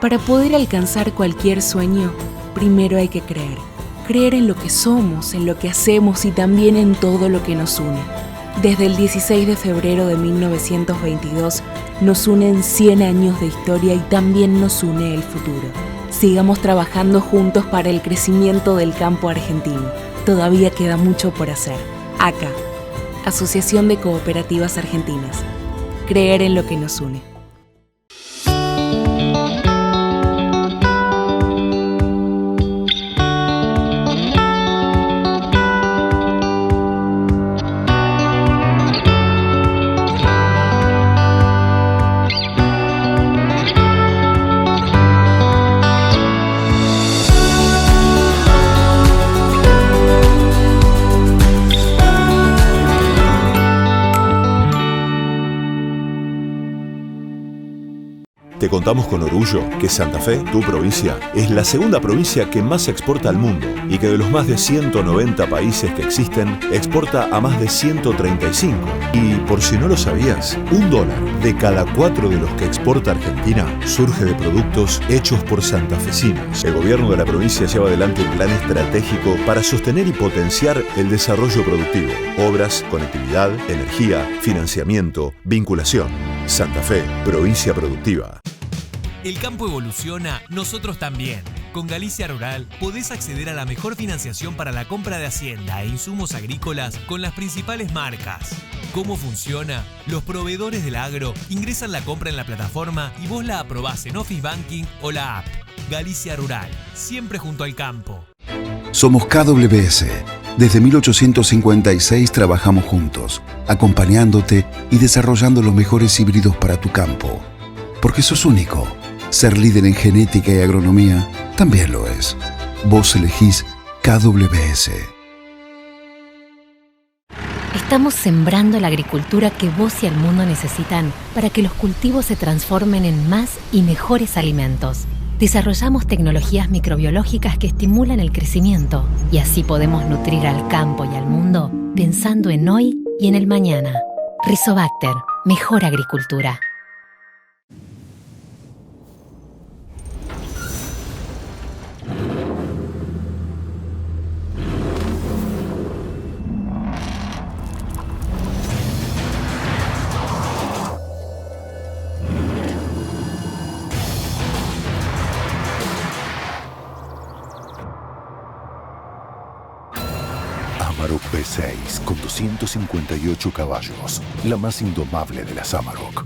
Para poder alcanzar cualquier sueño, primero hay que creer. Creer en lo que somos, en lo que hacemos y también en todo lo que nos une. Desde el 16 de febrero de 1922 nos unen 100 años de historia y también nos une el futuro. Sigamos trabajando juntos para el crecimiento del campo argentino. Todavía queda mucho por hacer. ACA, Asociación de Cooperativas Argentinas. Creer en lo que nos une. Te contamos con orgullo que Santa Fe, tu provincia, es la segunda provincia que más exporta al mundo y que de los más de 190 países que existen, exporta a más de 135. Y por si no lo sabías, $1 de cada 4 de los que exporta Argentina surge de productos hechos por santafesinos. El gobierno de la provincia lleva adelante un plan estratégico para sostener y potenciar el desarrollo productivo, obras, conectividad, energía, financiamiento, vinculación. Santa Fe, provincia productiva. El campo evoluciona, nosotros también. Con Galicia Rural podés acceder a la mejor financiación para la compra de hacienda e insumos agrícolas con las principales marcas. ¿Cómo funciona? Los proveedores del agro ingresan la compra en la plataforma y vos la aprobás en Office Banking o la app. Galicia Rural, siempre junto al campo. Somos KWS. Desde 1856 trabajamos juntos, acompañándote y desarrollando los mejores híbridos para tu campo. Porque sos único. Ser líder en genética y agronomía también lo es. Vos elegís KWS. Estamos sembrando la agricultura que vos y el mundo necesitan para que los cultivos se transformen en más y mejores alimentos. Desarrollamos tecnologías microbiológicas que estimulan el crecimiento y así podemos nutrir al campo y al mundo pensando en hoy y en el mañana. Rizobacter, mejor agricultura. Amarok V6 con 258 caballos, la más indomable de las Amarok.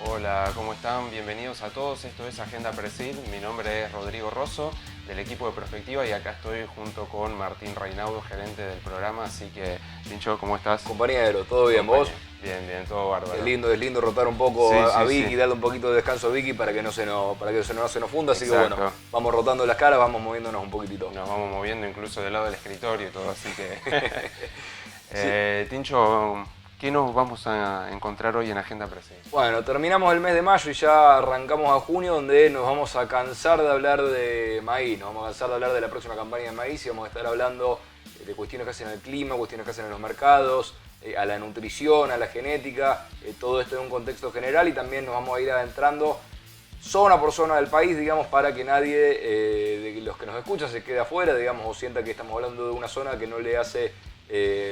Hola, ¿cómo están? Bienvenidos a todos, esto es Agenda Presil, mi nombre es Rodrigo Rosso, del equipo de Prospectiva y acá estoy junto con Martín Reinaudo, gerente del programa, así que, Tincho, ¿cómo estás? Compañero, ¿todo bien? ¿Vos? Bien, bien, todo bárbaro. Es lindo rotar un poco Sí, a sí, Vicky, sí. darle un poquito de descanso a Vicky para que no se nos funda, así Exacto. que bueno, vamos rotando las caras, vamos moviéndonos un poquitito. Nos vamos moviendo incluso del lado del escritorio y todo, así que... Tincho, ¿qué nos vamos a encontrar hoy en Agenda Presil? Bueno, terminamos el mes de mayo y ya arrancamos a junio, donde nos vamos a cansar de hablar de maíz, nos vamos a cansar de hablar de la próxima campaña de maíz y vamos a estar hablando de cuestiones que hacen al clima, cuestiones que hacen en los mercados, a la nutrición, a la genética, todo esto en un contexto general, y también nos vamos a ir adentrando zona por zona del país, digamos, para que nadie de los que nos escucha se quede afuera, digamos, o sienta que estamos hablando de una zona que no le hace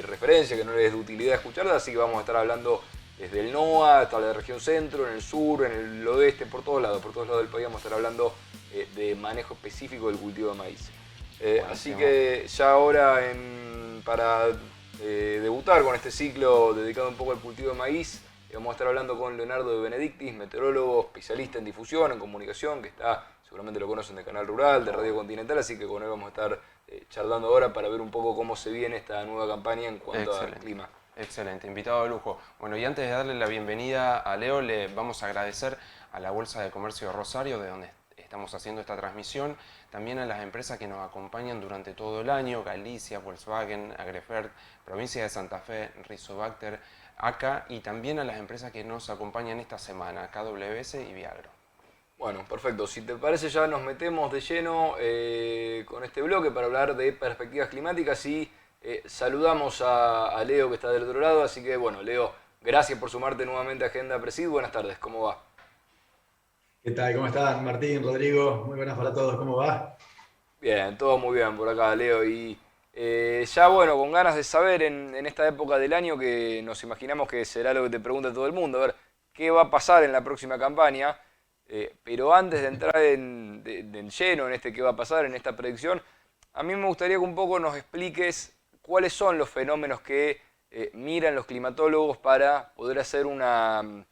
referencia, que no le es de utilidad escucharla, así que vamos a estar hablando desde el NOA hasta la región centro, en el sur, en el oeste, por todos lados del país vamos a estar hablando de manejo específico del cultivo de maíz. Así que ya ahora, para debutar con este ciclo dedicado un poco al cultivo de maíz. Vamos a estar hablando con Leonardo de Benedictis, meteorólogo, especialista en difusión, en comunicación, que está, seguramente lo conocen de Canal Rural, de Radio Continental, así que con él vamos a estar charlando ahora para ver un poco cómo se viene esta nueva campaña en cuanto al clima. Excelente, invitado de lujo. Bueno, y antes de darle la bienvenida a Leo, le vamos a agradecer a la Bolsa de Comercio de Rosario, de donde estamos haciendo esta transmisión, también a las empresas que nos acompañan durante todo el año, Galicia, Volkswagen, Agrefert, Provincia de Santa Fe, Rizobacter, ACA, y también a las empresas que nos acompañan esta semana, KWS y Viagro. Bueno, perfecto. Si te parece ya nos metemos de lleno con este bloque para hablar de perspectivas climáticas y saludamos a Leo que está del otro lado. Así que bueno, Leo, gracias por sumarte nuevamente a Agenda Presid. Buenas tardes, ¿cómo va? ¿Qué tal? ¿Cómo están? Martín, Rodrigo, muy buenas para todos, ¿cómo va? Bien, todo muy bien por acá, Leo. Y ya bueno, con ganas de saber en esta época del año que nos imaginamos que será lo que te pregunta todo el mundo, a ver qué va a pasar en la próxima campaña. Pero antes de entrar en lleno en qué va a pasar, en esta predicción, a mí me gustaría que un poco nos expliques cuáles son los fenómenos que miran los climatólogos para poder hacer una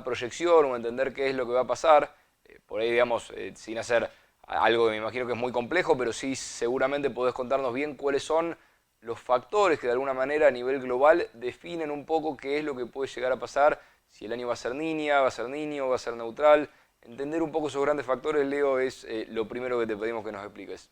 proyección o entender qué es lo que va a pasar. Por ahí, digamos, sin hacer algo que me imagino que es muy complejo, pero sí seguramente podés contarnos bien cuáles son los factores que de alguna manera a nivel global definen un poco qué es lo que puede llegar a pasar, si el año va a ser niña, va a ser niño, va a ser neutral. Entender un poco esos grandes factores, Leo, es lo primero que te pedimos que nos expliques.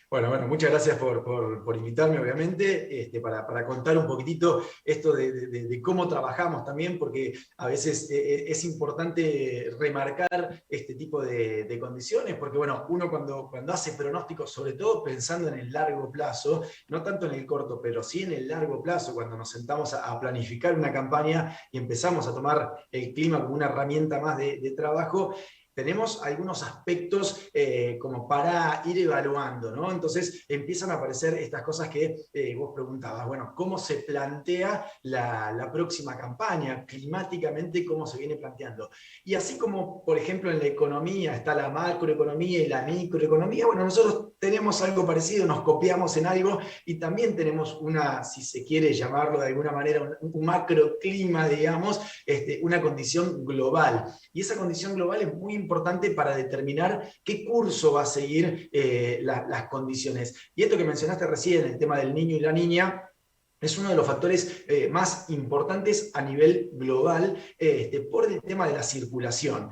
Bueno, muchas gracias por invitarme, obviamente, para contar un poquitito esto de cómo trabajamos también, porque a veces es importante remarcar este tipo de condiciones, porque bueno, uno cuando hace pronósticos, sobre todo pensando en el largo plazo, no tanto en el corto, pero sí en el largo plazo, cuando nos sentamos a planificar una campaña y empezamos a tomar el clima como una herramienta más de trabajo, tenemos algunos aspectos como para ir evaluando, ¿no? Entonces empiezan a aparecer estas cosas que vos preguntabas, bueno, ¿cómo se plantea la próxima campaña? Climáticamente, ¿cómo se viene planteando? Y así como, por ejemplo, en la economía está la macroeconomía y la microeconomía, bueno, nosotros tenemos algo parecido, nos copiamos en algo y también tenemos una, si se quiere llamarlo de alguna manera, un macroclima, digamos, una condición global. Y esa condición global es muy importante para determinar qué curso va a seguir las condiciones. Y esto que mencionaste recién, el tema del niño y la niña, es uno de los factores más importantes a nivel global por el tema de la circulación.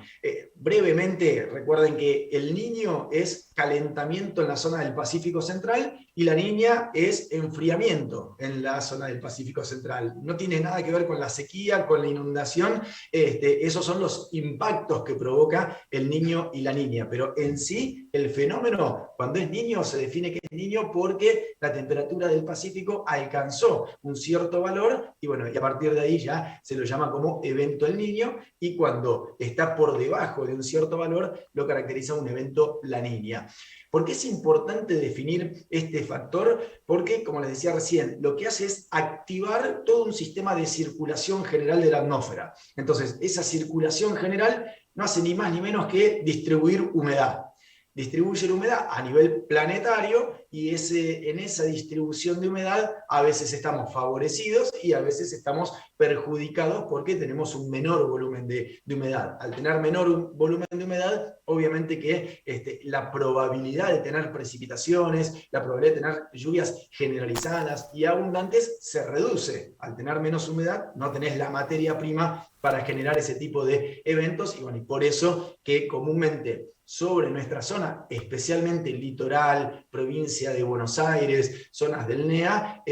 Brevemente, recuerden que el niño es calentamiento en la zona del Pacífico Central y la niña es enfriamiento en la zona del Pacífico Central. No tiene nada que ver con la sequía, con la inundación, esos son los impactos que provoca el niño y la niña, pero en sí el fenómeno cuando es niño se define que es niño porque la temperatura del Pacífico alcanzó un cierto valor y bueno, y a partir de ahí ya se lo llama como evento El Niño, y cuando está por debajo de un cierto valor lo caracteriza un evento La Niña. ¿Por qué es importante definir este factor? Porque, como les decía recién, lo que hace es activar todo un sistema de circulación general de la atmósfera. Entonces, esa circulación general no hace ni más ni menos que distribuir humedad. Distribuye la humedad a nivel planetario y en esa distribución de humedad a veces estamos favorecidos y a veces estamos perjudicados porque tenemos un menor volumen de humedad. Al tener menor volumen de humedad, obviamente que la probabilidad de tener precipitaciones, la probabilidad de tener lluvias generalizadas y abundantes se reduce. Al tener menos humedad no tenés la materia prima para generar ese tipo de eventos y, bueno, y por eso que comúnmente sobre nuestra zona, especialmente el litoral, provincia de Buenos Aires, zonas del NEA,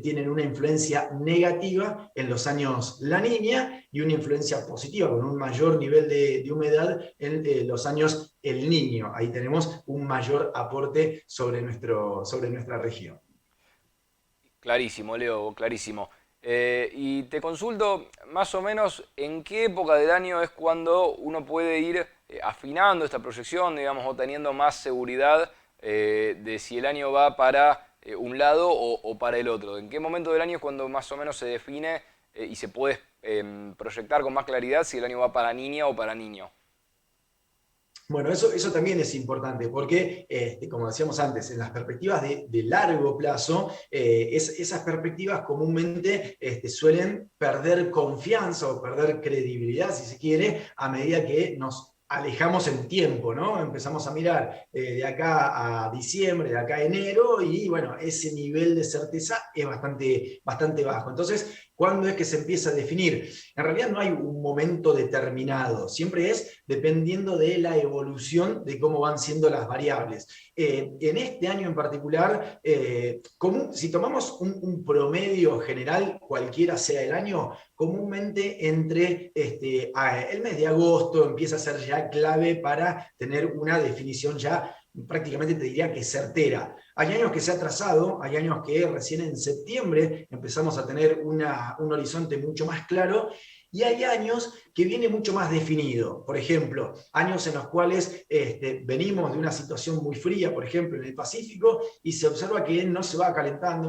tienen una influencia negativa en los años La Niña y una influencia positiva con un mayor nivel de humedad en los años El Niño. Ahí tenemos un mayor aporte sobre nuestra región. Clarísimo, Leo, clarísimo. Y te consulto más o menos en qué época del año es cuando uno puede ir afinando esta proyección, digamos, o teniendo más seguridad de si el año va para un lado o para el otro. ¿En qué momento del año es cuando más o menos se define y se puede proyectar con más claridad si el año va para niña o para niño? Bueno, eso también es importante porque, como decíamos antes, en las perspectivas de largo plazo, esas perspectivas comúnmente suelen perder confianza o perder credibilidad, si se quiere, a medida que nos alejamos en tiempo, ¿no? Empezamos a mirar de acá a diciembre, de acá a enero, y bueno, ese nivel de certeza es bastante bajo. Entonces, ¿cuándo es que se empieza a definir? En realidad no hay un momento determinado, siempre es dependiendo de la evolución de cómo van siendo las variables. En este año en particular, si tomamos un promedio general, cualquiera sea el año, comúnmente entre el mes de agosto empieza a ser ya clave para tener una definición ya prácticamente te diría que certera. Hay años que se ha trazado, hay años que recién en septiembre empezamos a tener un horizonte mucho más claro, y hay años que viene mucho más definido. Por ejemplo, años en los cuales venimos de una situación muy fría, por ejemplo, en el Pacífico, y se observa que no se va calentando,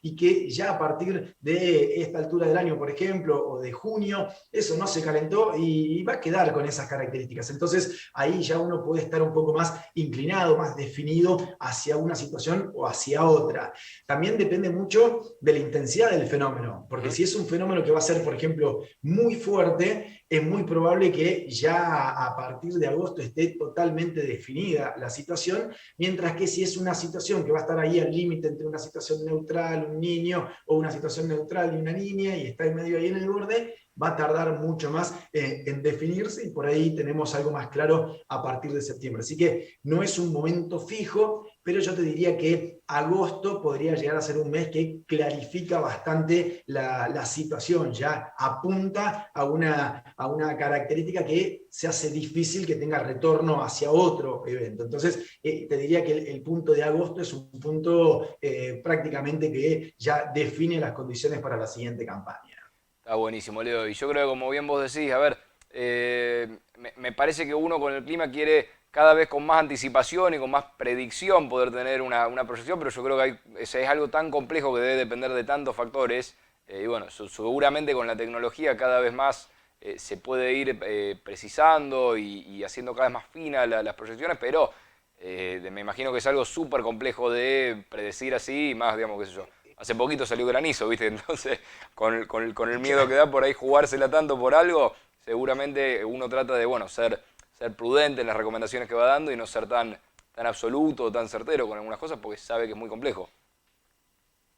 y que ya a partir de esta altura del año, por ejemplo, o de junio, eso no se calentó y va a quedar con esas características. Entonces, ahí ya uno puede estar un poco más inclinado, más definido hacia una situación o hacia otra. También depende mucho de la intensidad del fenómeno, porque si es un fenómeno que va a ser, por ejemplo, muy fuerte, es muy probable que ya a partir de agosto esté totalmente definida la situación, mientras que si es una situación que va a estar ahí al límite entre una situación neutral, un niño, o una situación neutral y una niña, y está en medio ahí en el borde, va a tardar mucho más en definirse, y por ahí tenemos algo más claro a partir de septiembre. Así que no es un momento fijo, pero yo te diría que agosto podría llegar a ser un mes que clarifica bastante la situación, ya apunta a una característica que se hace difícil que tenga retorno hacia otro evento. Entonces, te diría que el punto de agosto es un punto prácticamente que ya define las condiciones para la siguiente campaña. Está buenísimo, Leo. Y yo creo que, como bien vos decís, a ver, me parece que uno con el clima quiere cada vez con más anticipación y con más predicción poder tener una proyección, pero yo creo que es algo tan complejo que debe depender de tantos factores. Y bueno, seguramente con la tecnología cada vez más se puede ir precisando y haciendo cada vez más finas las proyecciones, pero me imagino que es algo súper complejo de predecir así, y más, digamos, qué sé yo. Hace poquito salió granizo, ¿viste? Entonces, con el miedo que da por ahí jugársela tanto por algo, seguramente uno trata de, bueno, ser prudente en las recomendaciones que va dando y no ser tan absoluto, tan certero con algunas cosas, porque sabe que es muy complejo.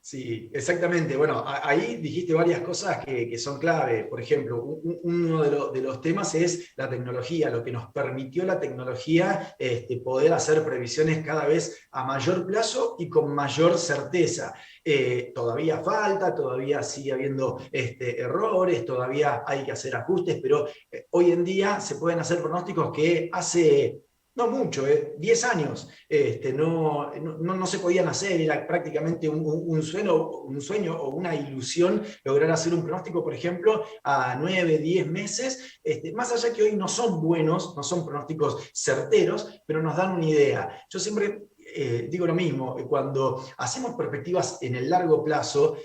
Sí, exactamente. Bueno, ahí dijiste varias cosas que son clave. Por ejemplo, uno de los temas es la tecnología, lo que nos permitió la tecnología poder hacer previsiones cada vez a mayor plazo y con mayor certeza. Todavía falta, todavía sigue habiendo errores, todavía hay que hacer ajustes, pero hoy en día se pueden hacer pronósticos que hace... no mucho, 10 años, no se podían hacer, era prácticamente un sueño o una ilusión lograr hacer un pronóstico, por ejemplo, a 9, 10 meses, más allá que hoy no son buenos, no son pronósticos certeros, pero nos dan una idea. Yo siempre digo lo mismo, cuando hacemos perspectivas en el largo plazo,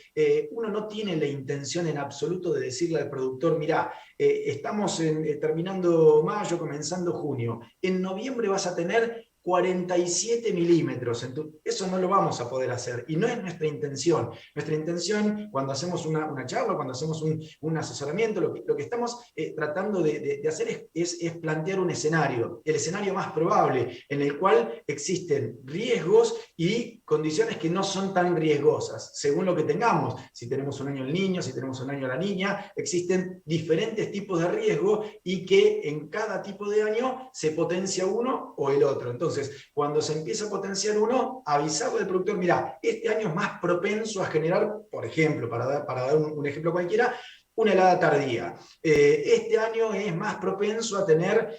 uno no tiene la intención en absoluto de decirle al productor, mirá, estamos terminando mayo, comenzando junio, en noviembre vas a tener 47 milímetros. Eso no lo vamos a poder hacer y no es nuestra intención. Nuestra intención, cuando hacemos una charla, cuando hacemos un asesoramiento, lo que estamos tratando de hacer es plantear un escenario, el escenario más probable, en el cual existen riesgos y condiciones que no son tan riesgosas, según lo que tengamos. Si tenemos un año el niño, si tenemos un año la niña, existen diferentes tipos de riesgo y que en cada tipo de año se potencia uno o el otro. Entonces, cuando se empieza a potenciar uno, avisarle al productor, mira, este año es más propenso a generar, por ejemplo, para dar un ejemplo cualquiera, una helada tardía. Este año es más propenso a tener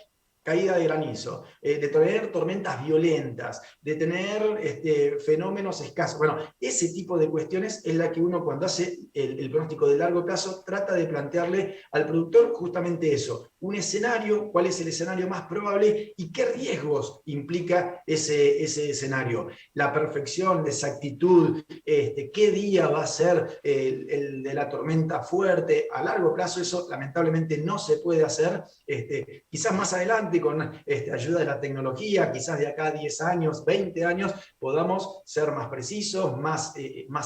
caída de granizo, de tener tormentas violentas, de tener fenómenos escasos. Bueno, ese tipo de cuestiones es la que uno, cuando hace el pronóstico de largo plazo, trata de plantearle al productor justamente eso, un escenario, cuál es el escenario más probable y qué riesgos implica ese escenario. La perfección, la exactitud, qué día va a ser el de la tormenta fuerte. A largo plazo eso lamentablemente no se puede hacer. Quizás más adelante con ayuda de la tecnología, quizás de acá a 10 años, 20 años, podamos ser más precisos, más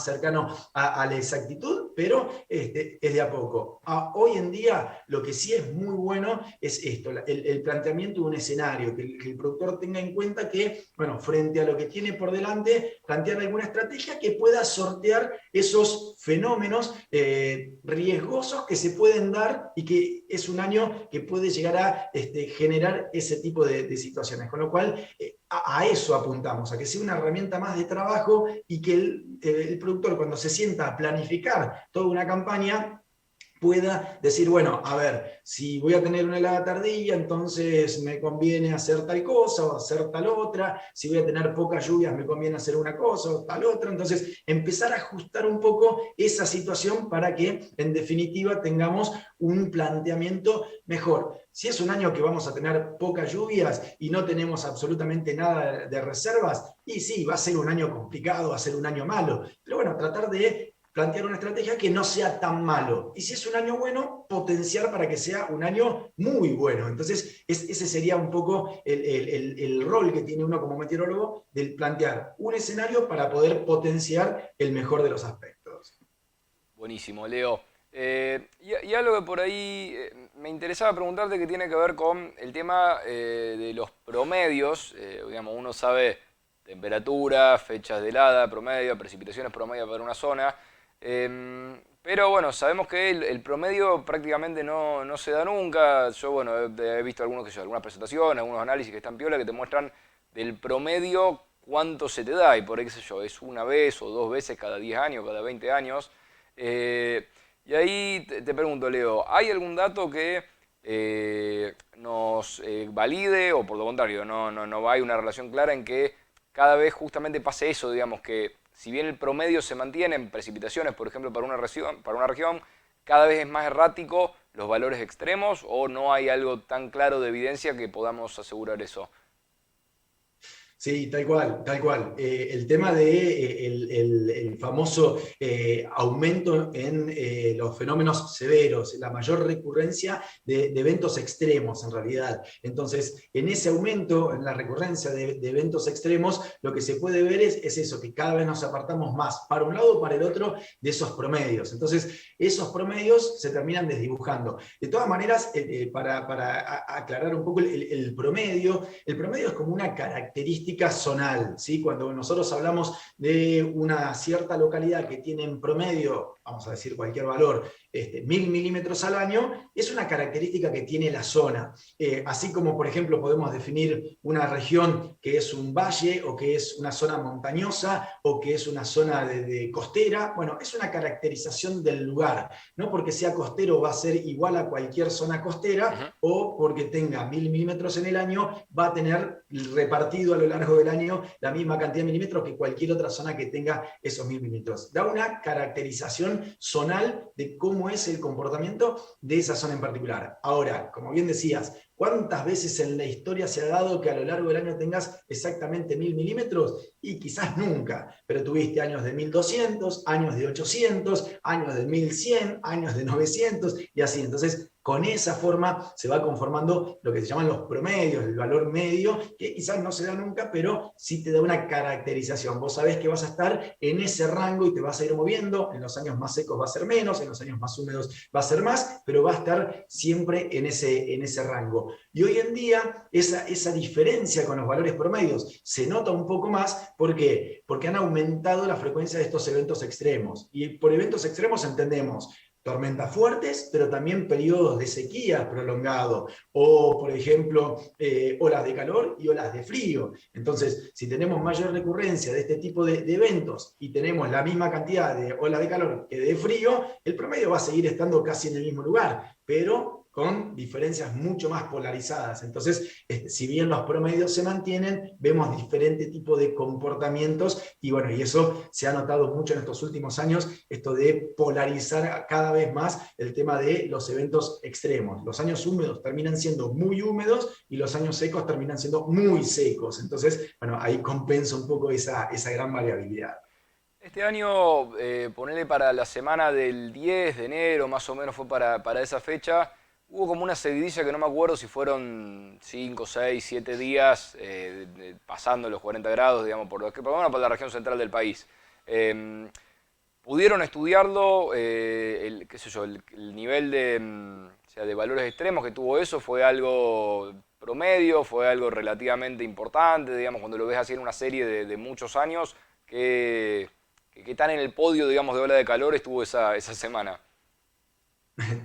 cercanos a la exactitud, pero es de a poco. Hoy en día lo que sí es muy bueno es esto, el planteamiento de un escenario, que el productor tenga en cuenta que, bueno, frente a lo que tiene por delante, plantear alguna estrategia que pueda sortear esos fenómenos riesgosos que se pueden dar y que es un año que puede llegar a generar ese tipo de situaciones. Con lo cual, a eso apuntamos, a que sea una herramienta más de trabajo y que el productor, cuando se sienta a planificar toda una campaña, pueda decir, bueno, a ver, si voy a tener una helada tardía, entonces me conviene hacer tal cosa o hacer tal otra, si voy a tener pocas lluvias, me conviene hacer una cosa o tal otra, entonces empezar a ajustar un poco esa situación para que, en definitiva, tengamos un planteamiento mejor. Si es un año que vamos a tener pocas lluvias y no tenemos absolutamente nada de reservas, y sí, va a ser un año complicado, va a ser un año malo, pero bueno, tratar de plantear una estrategia que no sea tan malo. Y si es un año bueno, potenciar para que sea un año muy bueno. Entonces, ese sería un poco el rol que tiene uno como meteorólogo, de plantear un escenario para poder potenciar el mejor de los aspectos. Buenísimo, Leo. Y algo que por ahí me interesaba preguntarte, que tiene que ver con el tema de los promedios. Digamos, uno sabe temperatura, fechas de helada promedio, precipitaciones promedio para una zona. Pero bueno, sabemos que el promedio prácticamente no se da nunca. Yo, bueno, he visto algunas presentaciones, algunos análisis que están piola, que te muestran del promedio cuánto se te da, y por ahí, qué sé yo, es una vez o dos veces cada 10 años, cada 20 años. Y ahí te pregunto, Leo, ¿hay algún dato que nos valide, o por lo contrario, no hay una relación clara en que cada vez justamente pase eso, digamos, que si bien el promedio se mantiene en precipitaciones, por ejemplo, para una región, cada vez es más errático los valores extremos, o no hay algo tan claro de evidencia que podamos asegurar eso? Sí, tal cual, tal cual. El tema de el famoso aumento en los fenómenos severos, la mayor recurrencia de eventos extremos en realidad. Entonces, en ese aumento, en la recurrencia de eventos extremos, lo que se puede ver es eso, que cada vez nos apartamos más para un lado o para el otro de esos promedios. Entonces, esos promedios se terminan desdibujando. De todas maneras, para aclarar un poco el promedio es como una característica zonal, ¿sí? Cuando nosotros hablamos de una cierta localidad que tiene en promedio, vamos a decir cualquier valor, 1000 milímetros al año, es una característica que tiene la zona. Así como, por ejemplo, podemos definir una región que es un valle, o que es una zona montañosa, o que es una zona de costera. Bueno, es una caracterización del lugar. No porque sea costero va a ser igual a cualquier zona costera, o porque tenga 1000 milímetros en el año, va a tener repartido a lo largo del año la misma cantidad de milímetros que cualquier otra zona que tenga esos 1000 milímetros. Da una caracterización zonal de cómo es el comportamiento de esa zona en particular. Ahora, como bien decías, ¿cuántas veces en la historia se ha dado que a lo largo del año tengas exactamente 1000 milímetros? Y quizás nunca, pero tuviste años de 1200, años de 800, años de 1100, años de 900 y así. Entonces, con esa forma se va conformando lo que se llaman los promedios, el valor medio, que quizás no se da nunca, pero sí te da una caracterización. Vos sabés que vas a estar en ese rango y te vas a ir moviendo. En los años más secos va a ser menos, en los años más húmedos va a ser más, pero va a estar siempre en ese rango. Y hoy en día esa diferencia con los valores promedios se nota un poco más. ¿Por qué? Porque han aumentado la frecuencia de estos eventos extremos. Y por eventos extremos entendemos tormentas fuertes, pero también periodos de sequía prolongado, o por ejemplo, olas de calor y olas de frío. Entonces, si tenemos mayor recurrencia de este tipo de eventos y tenemos la misma cantidad de olas de calor que de frío, el promedio va a seguir estando casi en el mismo lugar, pero con diferencias mucho más polarizadas. Entonces, si bien los promedios se mantienen, vemos diferente tipo de comportamientos y bueno, y eso se ha notado mucho en estos últimos años, esto de polarizar cada vez más el tema de los eventos extremos. Los años húmedos terminan siendo muy húmedos y los años secos terminan siendo muy secos. Entonces, bueno, ahí compensa un poco esa gran variabilidad. Este año, ponele para la semana del 10 de enero, más o menos fue para esa fecha, hubo como una seguidilla que no me acuerdo si fueron 5, 6, 7 días pasando los 40 grados, digamos, por lo menos para la región central del país. ¿Pudieron estudiarlo? Qué sé yo, el nivel o sea, de valores extremos que tuvo eso, ¿fue algo promedio? ¿Fue algo relativamente importante? Digamos, cuando lo ves así en una serie de muchos años, ¿qué tan en el podio, digamos, de ola de calor estuvo esa semana?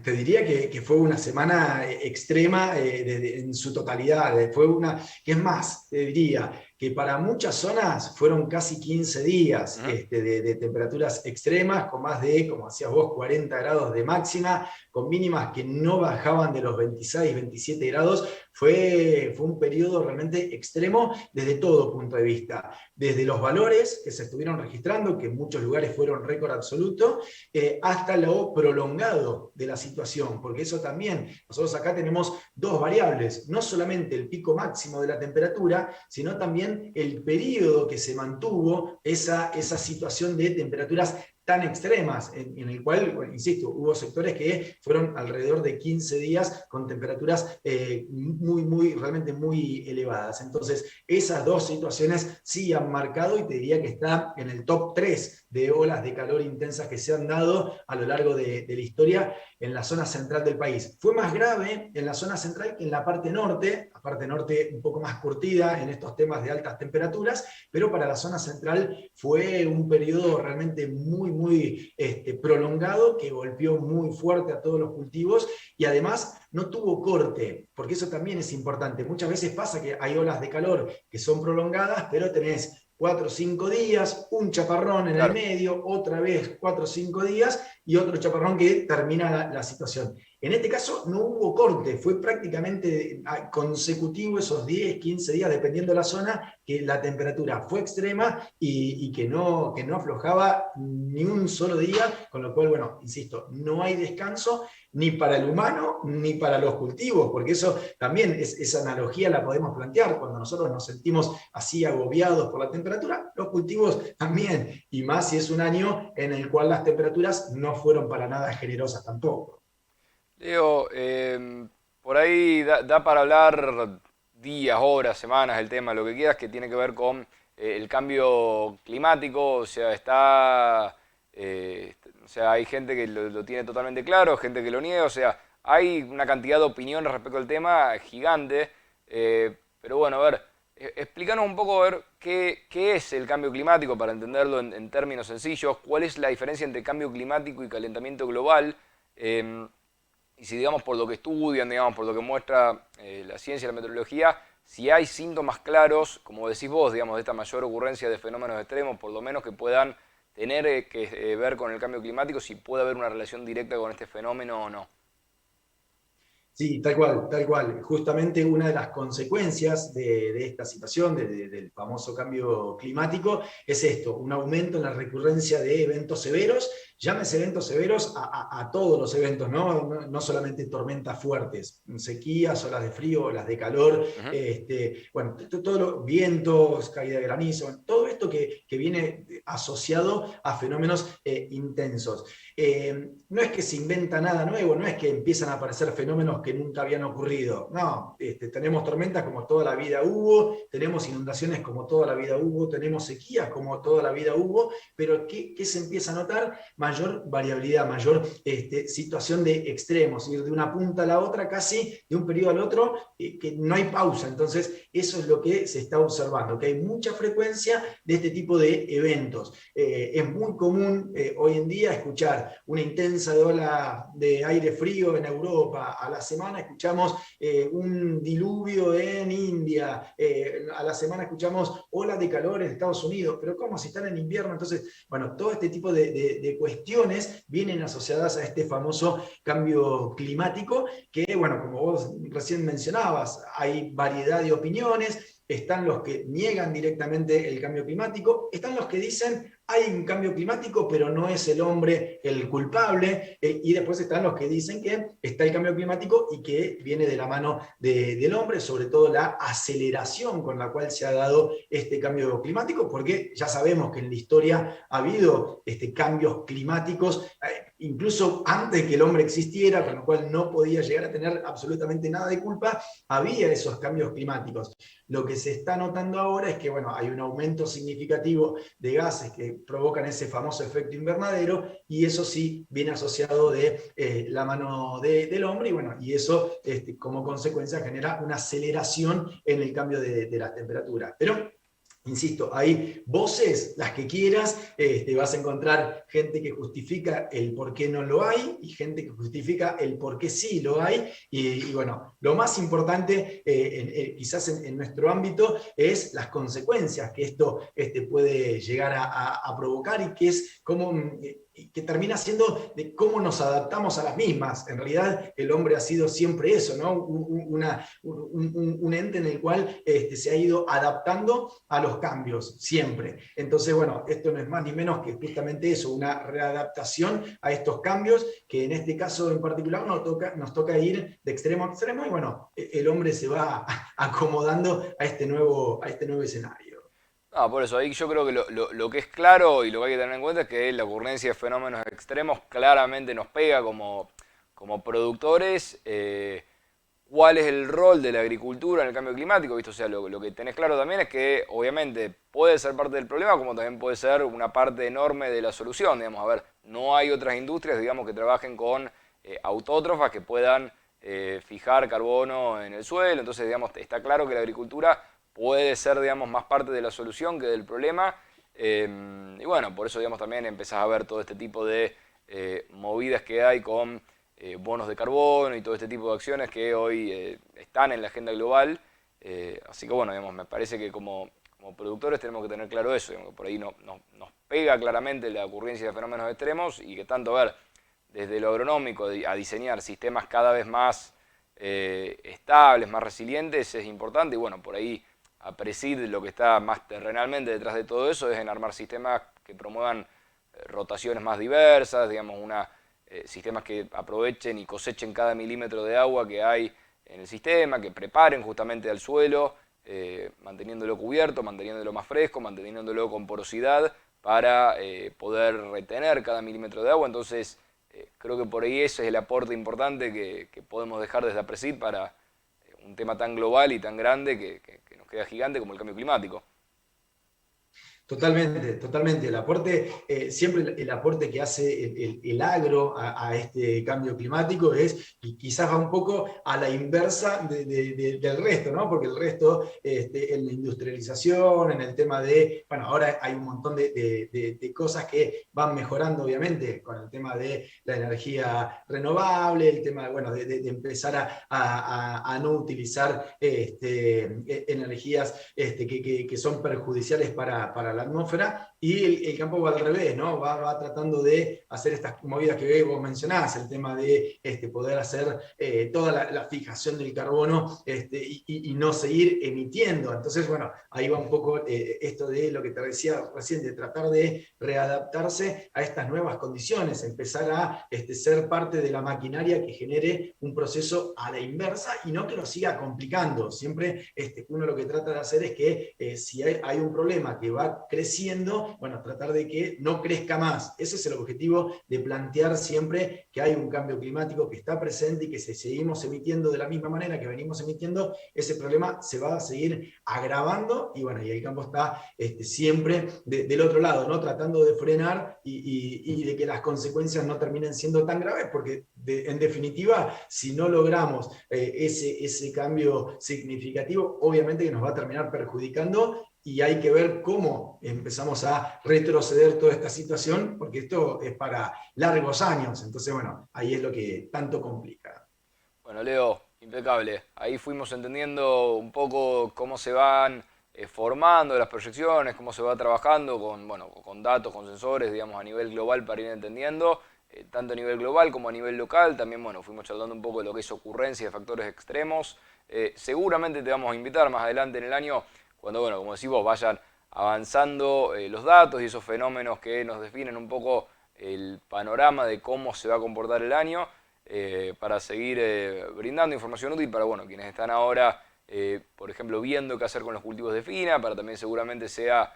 Te diría que fue una semana extrema en su totalidad. Fue una, que es más, te diría que para muchas zonas fueron casi 15 días de temperaturas extremas, con más de, como hacías vos, 40 grados de máxima, con mínimas que no bajaban de los 26, 27 grados. Fue un periodo realmente extremo desde todo punto de vista. Desde los valores que se estuvieron registrando, que en muchos lugares fueron récord absoluto, hasta lo prolongado de la situación, porque eso también, nosotros acá tenemos dos variables, no solamente el pico máximo de la temperatura, sino también el periodo que se mantuvo esa situación de temperaturas tan extremas, en el cual, bueno, insisto, hubo sectores que fueron alrededor de 15 días con temperaturas realmente muy elevadas. Entonces, esas dos situaciones sí han marcado y te diría que está en el top 3 de olas de calor intensas que se han dado a lo largo de la historia en la zona central del país. Fue más grave en la zona central que en la parte norte un poco más curtida en estos temas de altas temperaturas, pero para la zona central fue un periodo realmente muy prolongado que golpeó muy fuerte a todos los cultivos y además no tuvo corte, porque eso también es importante. Muchas veces pasa que hay olas de calor que son prolongadas, pero tenés 4 o 5 días, un chaparrón en el medio, otra vez 4 o 5 días y otro chaparrón que termina la situación. En este caso no hubo corte, fue prácticamente consecutivo esos 10, 15 días, dependiendo de la zona, que la temperatura fue extrema y que no aflojaba ni un solo día, con lo cual, bueno, insisto, no hay descanso ni para el humano ni para los cultivos, porque eso también, esa analogía la podemos plantear, cuando nosotros nos sentimos así agobiados por la temperatura, los cultivos también, y más si es un año en el cual las temperaturas no fueron para nada generosas tampoco. Leo, por ahí da para hablar días, horas, semanas, el tema, lo que quieras, que tiene que ver con el cambio climático, o sea, hay gente que lo tiene totalmente claro, gente que lo niega, o sea, hay una cantidad de opiniones respecto al tema gigante, pero bueno, a ver, explícanos un poco, a ver, qué es el cambio climático para entenderlo en términos sencillos, cuál es la diferencia entre cambio climático y calentamiento global, y si, digamos, por lo que estudian, digamos, por lo que muestra la ciencia y la meteorología, si hay síntomas claros, como decís vos, digamos, de esta mayor ocurrencia de fenómenos extremos, por lo menos que puedan tener que ver con el cambio climático, si puede haber una relación directa con este fenómeno o no. Sí, tal cual. Justamente una de las consecuencias de esta situación, del famoso cambio climático, es esto, un aumento en la recurrencia de eventos severos. Llámese eventos severos a todos los eventos, no solamente tormentas fuertes, sequías, olas de frío, olas de calor, bueno, todos los vientos, caída de granizo, todo esto que viene asociado a fenómenos intensos. No es que se inventa nada nuevo, no es que empiezan a aparecer fenómenos que nunca habían ocurrido, no, tenemos tormentas como toda la vida hubo, tenemos inundaciones como toda la vida hubo, tenemos sequías como toda la vida hubo, pero ¿qué se empieza a notar? Mayor variabilidad, mayor situación de extremos, ir de una punta a la otra casi, de un periodo al otro, que no hay pausa. Entonces eso es lo que se está observando, que hay mucha frecuencia de este tipo de eventos. Es muy común hoy en día escuchar una intensa ola de aire frío en Europa, a la semana escuchamos un diluvio en India, a la semana escuchamos olas de calor en Estados Unidos, pero ¿cómo? Si están en invierno. Entonces, bueno, todo este tipo de cuestiones cuestiones vienen asociadas a este famoso cambio climático, que, bueno, como vos recién mencionabas, hay variedad de opiniones. Están los que niegan directamente el cambio climático, están los que dicen hay un cambio climático, pero no es el hombre el culpable, y después están los que dicen que está el cambio climático y que viene de la mano del hombre, sobre todo la aceleración con la cual se ha dado este cambio climático, porque ya sabemos que en la historia ha habido cambios climáticos, incluso antes de que el hombre existiera, con lo cual no podía llegar a tener absolutamente nada de culpa, había esos cambios climáticos. Lo que se está notando ahora es que, bueno, hay un aumento significativo de gases que provocan ese famoso efecto invernadero, y eso sí viene asociado de la mano del hombre, y bueno, y eso como consecuencia genera una aceleración en el cambio de la temperatura. Pero insisto, hay voces, las que quieras, vas a encontrar gente que justifica el por qué no lo hay y gente que justifica el por qué sí lo hay, y bueno, lo más importante quizás en nuestro ámbito es las consecuencias que esto puede llegar a provocar, y que es como que termina siendo de cómo nos adaptamos a las mismas. En realidad el hombre ha sido siempre eso, ¿no? Un ente en el cual se ha ido adaptando a los cambios, siempre. Entonces, bueno, esto no es más ni menos que justamente eso, una readaptación a estos cambios, que en este caso en particular nos toca ir de extremo a extremo, y bueno, el hombre se va acomodando a este nuevo escenario. Por eso, ahí yo creo que lo que es claro y lo que hay que tener en cuenta es que la ocurrencia de fenómenos extremos claramente nos pega como productores. ¿Cuál es el rol de la agricultura en el cambio climático? ¿Viste? O sea, lo que tenés claro también es que obviamente puede ser parte del problema, como también puede ser una parte enorme de la solución. Digamos, a ver, no hay otras industrias, digamos, que trabajen con autótrofas que puedan fijar carbono en el suelo. Entonces, digamos, está claro que la agricultura puede ser, digamos, más parte de la solución que del problema, y bueno, por eso, digamos, también empezás a ver todo este tipo de movidas que hay con bonos de carbono y todo este tipo de acciones que hoy están en la agenda global, así que bueno, digamos, me parece que como productores tenemos que tener claro eso, digamos, que por ahí nos pega claramente la ocurrencia de fenómenos extremos, y que tanto ver desde lo agronómico a diseñar sistemas cada vez más estables, más resilientes, es importante, y bueno, por ahí a Presid lo que está más terrenalmente detrás de todo eso es en armar sistemas que promuevan rotaciones más diversas, digamos, sistemas que aprovechen y cosechen cada milímetro de agua que hay en el sistema, que preparen justamente al suelo, manteniéndolo cubierto, manteniéndolo más fresco, manteniéndolo con porosidad para poder retener cada milímetro de agua. Entonces, creo que por ahí ese es el aporte importante que podemos dejar desde Presid para un tema tan global y tan grande que nos queda gigante como el cambio climático. Totalmente, totalmente. El aporte, siempre el aporte que hace el agro a este cambio climático y quizás va un poco a la inversa del resto, ¿no? Porque el resto, en la industrialización, en el tema bueno, ahora hay un montón de cosas que van mejorando, obviamente, con el tema de la energía renovable, el tema, bueno, de empezar a no utilizar energías que son perjudiciales para la atmósfera, y el campo va al revés, ¿no? Va tratando de hacer estas movidas que vos mencionás, el tema de poder hacer toda la fijación del carbono y no seguir emitiendo. Entonces, bueno, ahí va un poco esto de lo que te decía recién, de tratar de readaptarse a estas nuevas condiciones, empezar a ser parte de la maquinaria que genere un proceso a la inversa y no que lo siga complicando. Siempre uno lo que trata de hacer es que si hay un problema que va creciendo, bueno, tratar de que no crezca más. Ese es el objetivo de plantear siempre que hay un cambio climático que está presente y que si seguimos emitiendo de la misma manera que venimos emitiendo, ese problema se va a seguir agravando, y bueno, y el campo está siempre del otro lado, ¿no? Tratando de frenar y de que las consecuencias no terminen siendo tan graves, porque en definitiva, si no logramos ese cambio significativo, obviamente que nos va a terminar perjudicando, y hay que ver cómo empezamos a retroceder toda esta situación, porque esto es para largos años. Entonces, bueno, ahí es lo que tanto complica. Bueno, Leo, impecable. Ahí fuimos entendiendo un poco cómo se van formando las proyecciones, cómo se va trabajando con datos, con sensores, digamos, a nivel global para ir entendiendo, tanto a nivel global como a nivel local. También, fuimos charlando un poco de lo que es ocurrencia de factores extremos. Seguramente te vamos a invitar más adelante en el año, cuando, como decís vos, vayan avanzando los datos y esos fenómenos que nos definen un poco el panorama de cómo se va a comportar el año, para seguir brindando información útil para quienes están ahora, por ejemplo, viendo qué hacer con los cultivos de fina, para también seguramente sea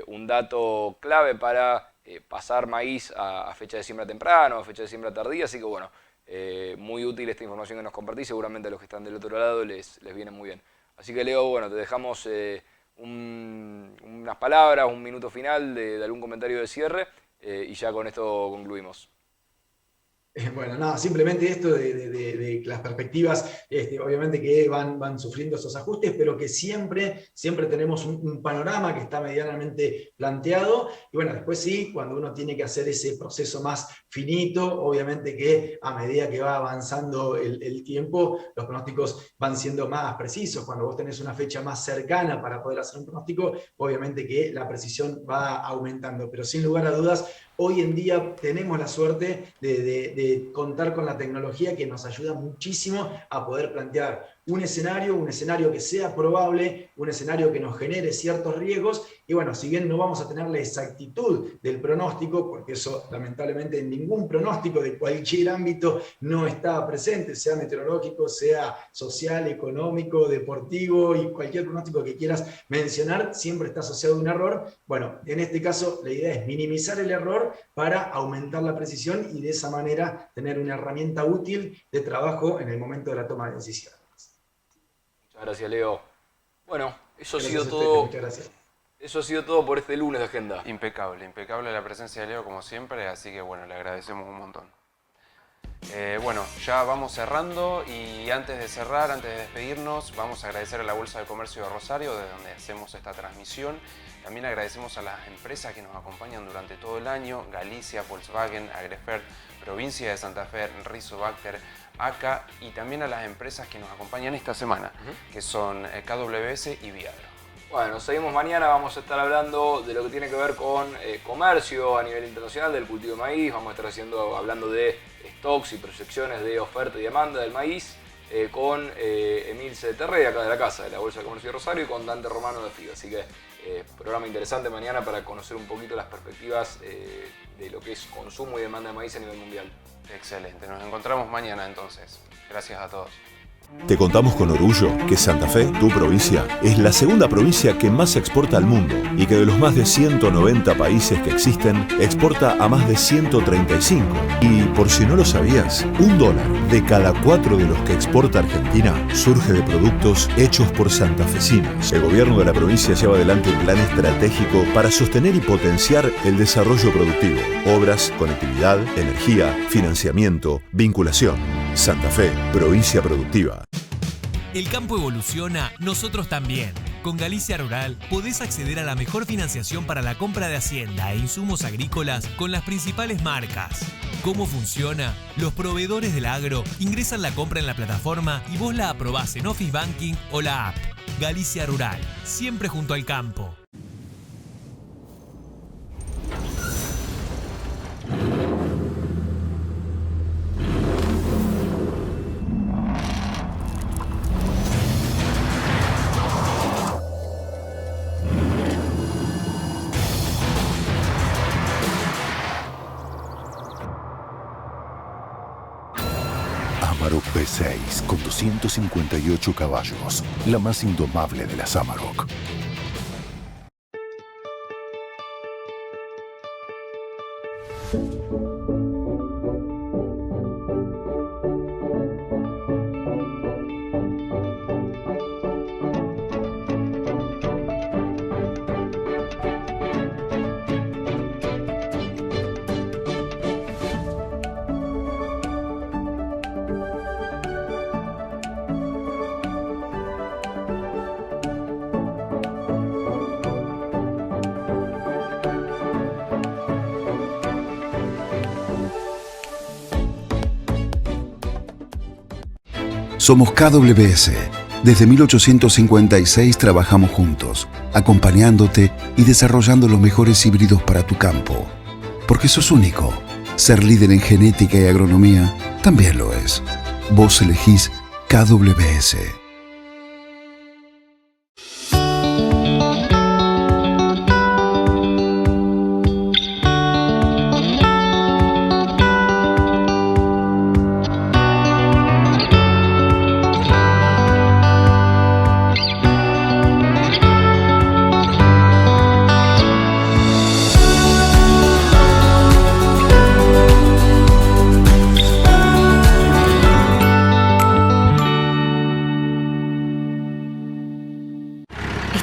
un dato clave para pasar maíz a fecha de siembra temprano, a fecha de siembra tardía. Así que muy útil esta información que nos compartís, seguramente a los que están del otro lado les viene muy bien. Así que Leo, te dejamos unas palabras, un minuto final de algún comentario de cierre, y ya con esto concluimos. Bueno, nada, simplemente esto de las perspectivas, obviamente que van sufriendo esos ajustes, pero que siempre tenemos un panorama que está medianamente planteado. Y después sí, cuando uno tiene que hacer ese proceso más finito, obviamente que a medida que va avanzando el tiempo, los pronósticos van siendo más precisos. Cuando vos tenés una fecha más cercana para poder hacer un pronóstico, obviamente que la precisión va aumentando. Pero sin lugar a dudas, hoy en día tenemos la suerte de contar con la tecnología que nos ayuda muchísimo a poder plantear un escenario que sea probable, un escenario que nos genere ciertos riesgos. Y si bien no vamos a tener la exactitud del pronóstico, porque eso lamentablemente en ningún pronóstico de cualquier ámbito no está presente, sea meteorológico, sea social, económico, deportivo, y cualquier pronóstico que quieras mencionar siempre está asociado a un error. En este caso la idea es minimizar el error para aumentar la precisión y de esa manera tener una herramienta útil de trabajo en el momento de la toma de decisiones. Muchas gracias, Leo. Eso ha sido todo. todo. Muchas gracias. Eso ha sido todo por este lunes de agenda. Impecable la presencia de Leo como siempre, así que le agradecemos un montón. Ya vamos cerrando, y antes de cerrar, antes de despedirnos, vamos a agradecer a la Bolsa de Comercio de Rosario, de donde hacemos esta transmisión. También agradecemos a las empresas que nos acompañan durante todo el año: Galicia, Volkswagen, Agrefert, Provincia de Santa Fe, Rizobacter, ACA, y también a las empresas que nos acompañan esta semana, que son KWS y Viadro. Seguimos mañana, vamos a estar hablando de lo que tiene que ver con comercio a nivel internacional del cultivo de maíz. Vamos a estar hablando de stocks y proyecciones de oferta y demanda del maíz con Emilce Terré, acá de la casa, de la Bolsa de Comercio de Rosario, y con Dante Romano de FIGA. Así que programa interesante mañana para conocer un poquito las perspectivas de lo que es consumo y demanda de maíz a nivel mundial. Excelente, nos encontramos mañana entonces. Gracias a todos. Te contamos con orgullo que Santa Fe, tu provincia, es la segunda provincia que más exporta al mundo y que de los más de 190 países que existen, exporta a más de 135. Y por si no lo sabías, $1 de cada 4 de los que exporta Argentina surge de productos hechos por santafesinos. El gobierno de la provincia lleva adelante un plan estratégico para sostener y potenciar el desarrollo productivo, obras, conectividad, energía, financiamiento, vinculación. Santa Fe, provincia productiva. El campo evoluciona, nosotros también. Con Galicia Rural podés acceder a la mejor financiación para la compra de hacienda e insumos agrícolas con las principales marcas. ¿Cómo funciona? Los proveedores del agro ingresan la compra en la plataforma y vos la aprobás en Office Banking o la app. Galicia Rural, siempre junto al campo. Amarok V6 con 258 caballos, la más indomable de las Amarok. Somos KWS, Desde 1856 trabajamos juntos, acompañándote y desarrollando los mejores híbridos para tu campo. Porque sos único. Ser líder en genética y agronomía también lo es. Vos elegís KWS.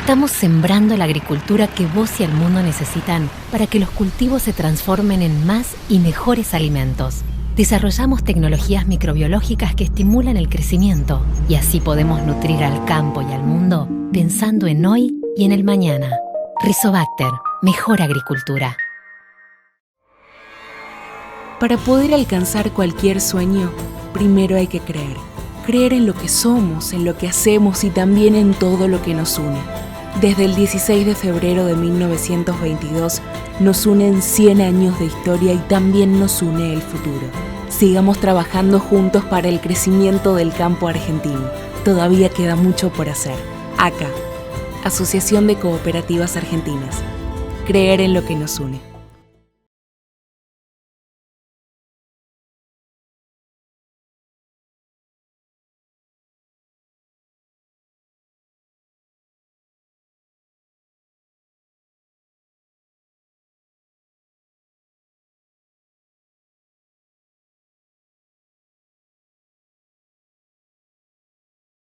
Estamos sembrando la agricultura que vos y el mundo necesitan para que los cultivos se transformen en más y mejores alimentos. Desarrollamos tecnologías microbiológicas que estimulan el crecimiento y así podemos nutrir al campo y al mundo pensando en hoy y en el mañana. Rizobacter, mejor agricultura. Para poder alcanzar cualquier sueño, primero hay que creer. Creer en lo que somos, en lo que hacemos y también en todo lo que nos une. Desde el 16 de febrero de 1922 nos unen 100 años de historia y también nos une el futuro. Sigamos trabajando juntos para el crecimiento del campo argentino. Todavía queda mucho por hacer. ACA, Asociación de Cooperativas Argentinas. Creer en lo que nos une.